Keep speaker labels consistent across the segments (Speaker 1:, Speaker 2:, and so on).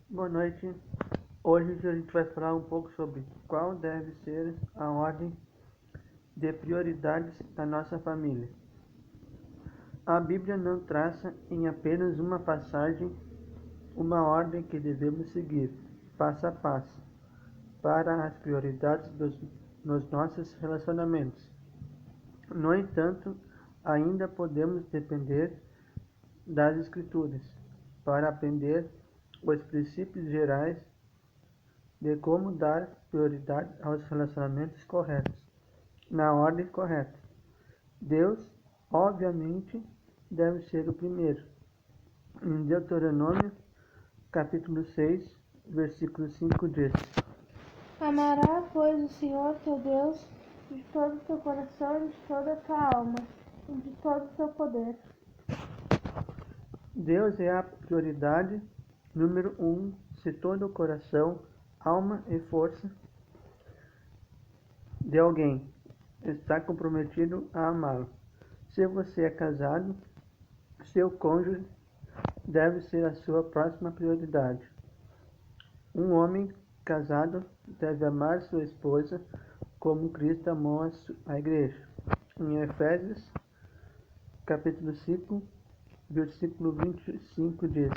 Speaker 1: Boa noite. Hoje a gente vai falar um pouco sobre qual deve ser a ordem de prioridades da nossa família. A Bíblia não traça em apenas uma passagem uma ordem que devemos seguir, passo a passo, para as prioridades nos nossos relacionamentos. No entanto, ainda podemos depender das Escrituras para aprender os princípios gerais de como dar prioridade aos relacionamentos corretos, na ordem correta. Deus, obviamente, deve ser o primeiro. Em Deuteronômio, capítulo 6, versículo 5 diz:
Speaker 2: Amará, pois, o Senhor teu Deus de todo o teu coração, de toda a tua alma e de todo o teu poder.
Speaker 1: Deus é a prioridade número 1 se todo o coração, alma e força de alguém está comprometido a amá-lo. Se você é casado, seu cônjuge deve ser a sua próxima prioridade. Um homem casado deve amar sua esposa como Cristo amou a igreja. Em Efésios, capítulo 5, versículo 25 diz: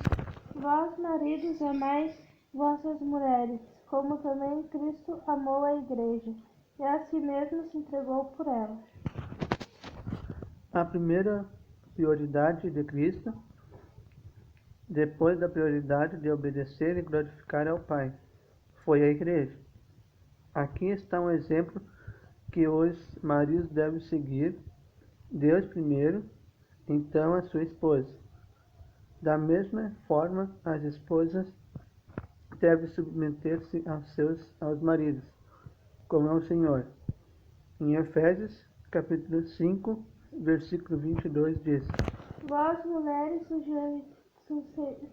Speaker 2: Vós, maridos, amai vossas mulheres, como também Cristo amou a igreja, e a si mesmo se entregou por ela.
Speaker 1: A primeira prioridade de Cristo, depois da prioridade de obedecer e glorificar ao Pai, foi a igreja. Aqui está um exemplo que os maridos devem seguir: Deus primeiro, então a sua esposa. Da mesma forma, as esposas devem submeter-se aos maridos, como ao Senhor. Em Efésios, capítulo 5, versículo 22 diz:
Speaker 2: Vós, mulheres,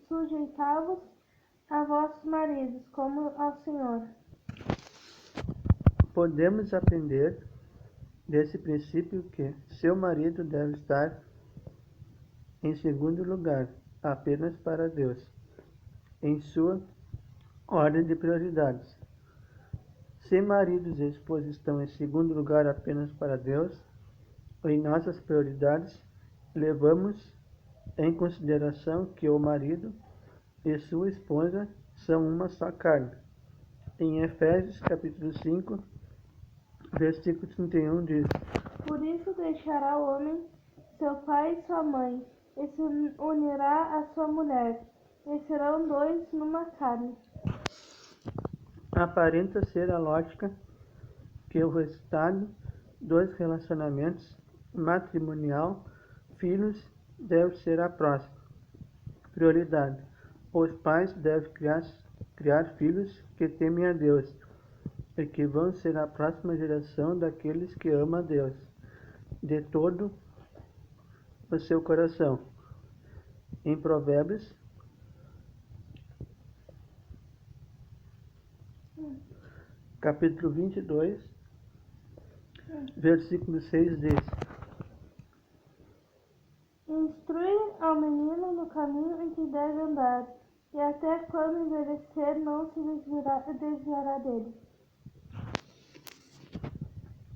Speaker 2: sujeitai-vos a vossos maridos, como ao Senhor.
Speaker 1: Podemos aprender desse princípio que seu marido deve estar em segundo lugar, apenas para Deus, em sua ordem de prioridades. Se maridos e esposas estão em segundo lugar apenas para Deus, em nossas prioridades, levamos em consideração que o marido e sua esposa são uma só carne. Em Efésios capítulo 5, versículo 31 diz:
Speaker 2: Por isso deixará o homem seu pai e sua mãe, e se unirá à sua mulher, e serão dois numa carne.
Speaker 1: Aparenta ser a lógica que o resultado dos relacionamentos matrimonial, filhos, deve ser a próxima prioridade. Os pais devem criar filhos que temem a Deus e que vão ser a próxima geração daqueles que amam a Deus de todo o seu coração. Em Provérbios, capítulo 22, versículo 6 diz:
Speaker 2: Instrui ao menino no caminho em que deve andar, e até quando envelhecer não se desviará dele.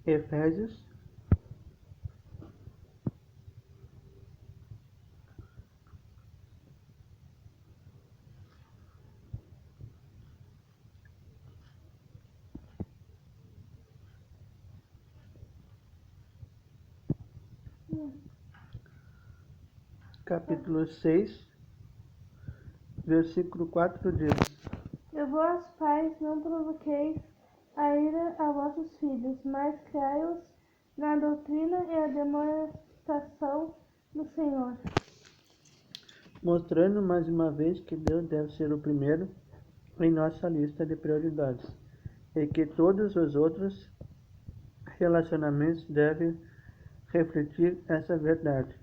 Speaker 1: Efésios, capítulo 6, versículo 4 diz:
Speaker 2: E vós, pais, não provoqueis a ira a vossos filhos, mas criai-os na doutrina e a demonstração do Senhor.
Speaker 1: Mostrando mais uma vez que Deus deve ser o primeiro em nossa lista de prioridades e que todos os outros relacionamentos devem refletir essa verdade.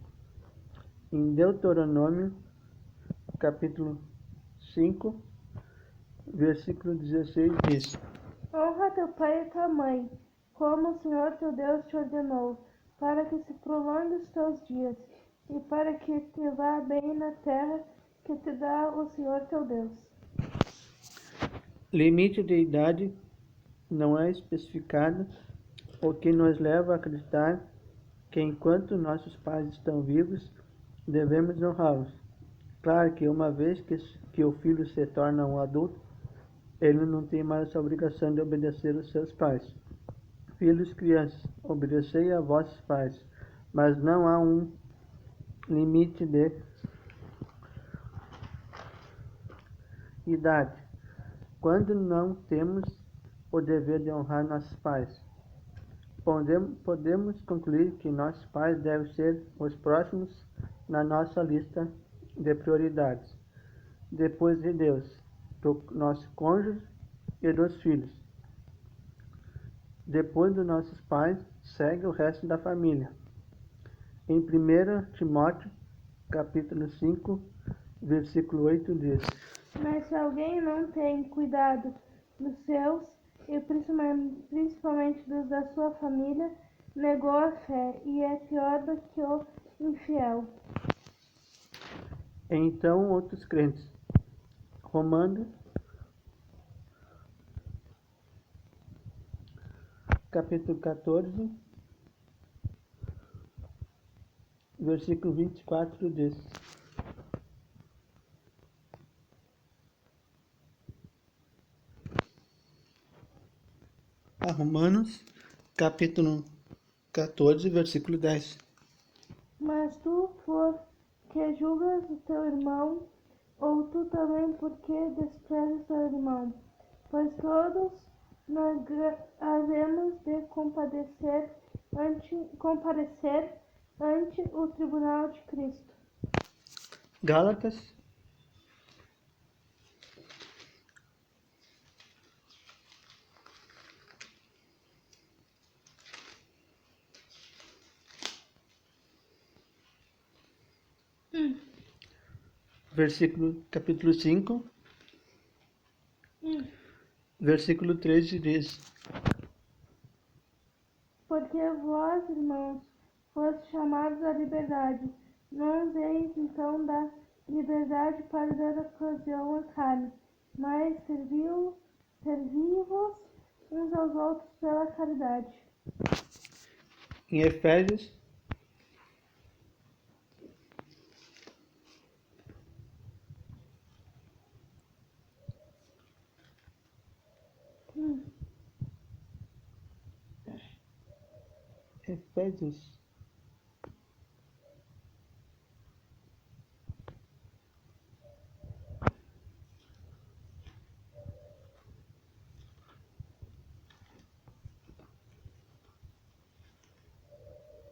Speaker 1: Em Deuteronômio, capítulo 5, versículo 16 diz:
Speaker 2: Honra teu pai e tua mãe, como o Senhor teu Deus te ordenou, para que se prolongue os teus dias, e para que te vá bem na terra que te dá o Senhor teu Deus.
Speaker 1: Limite de idade não é especificado, o que nos leva a acreditar que enquanto nossos pais estão vivos, devemos honrá-los. Claro que uma vez que o filho se torna um adulto, ele não tem mais essa obrigação de obedecer aos seus pais. Filhos, crianças, obedecei a vossos pais, mas não há um limite de idade, quando não temos o dever de honrar nossos pais. Podemos concluir que nossos pais devem ser os próximos na nossa lista de prioridades, depois de Deus, do nosso cônjuge e dos filhos. Depois dos nossos pais, segue o resto da família. Em 1 Timóteo, capítulo 5, versículo 8 diz:
Speaker 2: Mas se alguém não tem cuidado dos seus, e principalmente dos da sua família, negou a fé e é pior do que o infiel.
Speaker 1: Então, outros crentes. Romanos, capítulo 14, versículo 24 diz: Romanos, capítulo 14, versículo 10.
Speaker 2: Mas tu, por que julgas o teu irmão, ou tu também por que desprezas teu irmão? Pois todos nós havemos de comparecer ante o tribunal de Cristo.
Speaker 1: Gálatas, capítulo 5, versículo 13 diz:
Speaker 2: Porque vós, irmãos, fostes chamados à liberdade. Não useis então da liberdade para dar ocasião à carne, mas servi-vos uns aos outros pela caridade.
Speaker 1: Em Efésios, Efésios,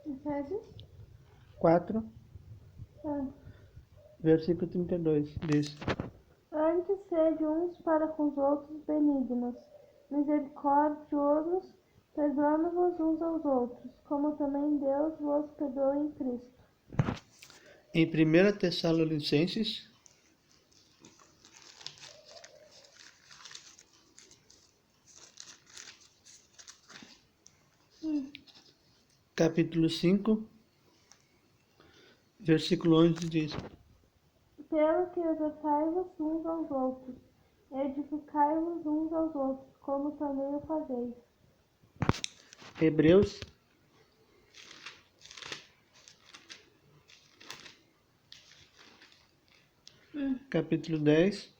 Speaker 2: Efésios
Speaker 1: 4,
Speaker 2: ah.
Speaker 1: versículo 32 diz:
Speaker 2: Antes sede uns para com os outros benignos, misericordiosos, perdoando-vos uns aos outros, como também Deus vos perdoou em Cristo.
Speaker 1: Em 1 Tessalonicenses, capítulo 5, versículo 11 diz:
Speaker 2: Pelo que exortai-vos uns aos outros, edificai-vos uns aos outros, como também o fazeis.
Speaker 1: Hebreus, capítulo 10,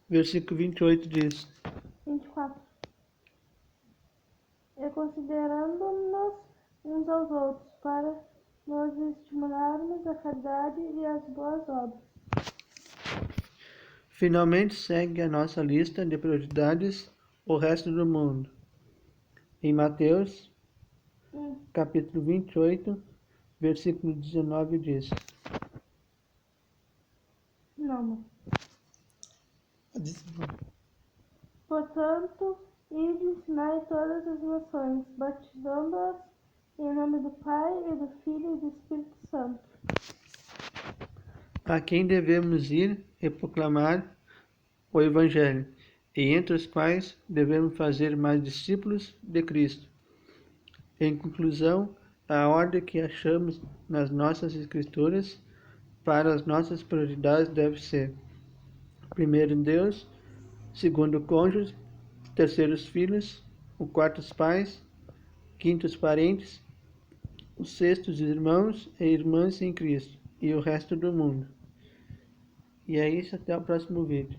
Speaker 1: versículo 28 diz:
Speaker 2: 24. E considerando-nos uns aos outros, para nos estimularmos a caridade e as boas obras.
Speaker 1: Finalmente segue a nossa lista de prioridades o resto do mundo. Em Mateus, capítulo 28, versículo 19 diz:
Speaker 2: Não. Portanto, ide ensinai todas as nações, batizando-as em nome do Pai, e do Filho e do Espírito Santo.
Speaker 1: A quem devemos ir e proclamar o Evangelho, e entre os quais devemos fazer mais discípulos de Cristo. Em conclusão, a ordem que achamos nas nossas Escrituras para as nossas prioridades deve ser: primeiro Deus, segundo cônjuge, terceiros filhos, o quartos pais, quintos parentes, os sextos irmãos e irmãs em Cristo e o resto do mundo. E é isso, até o próximo vídeo.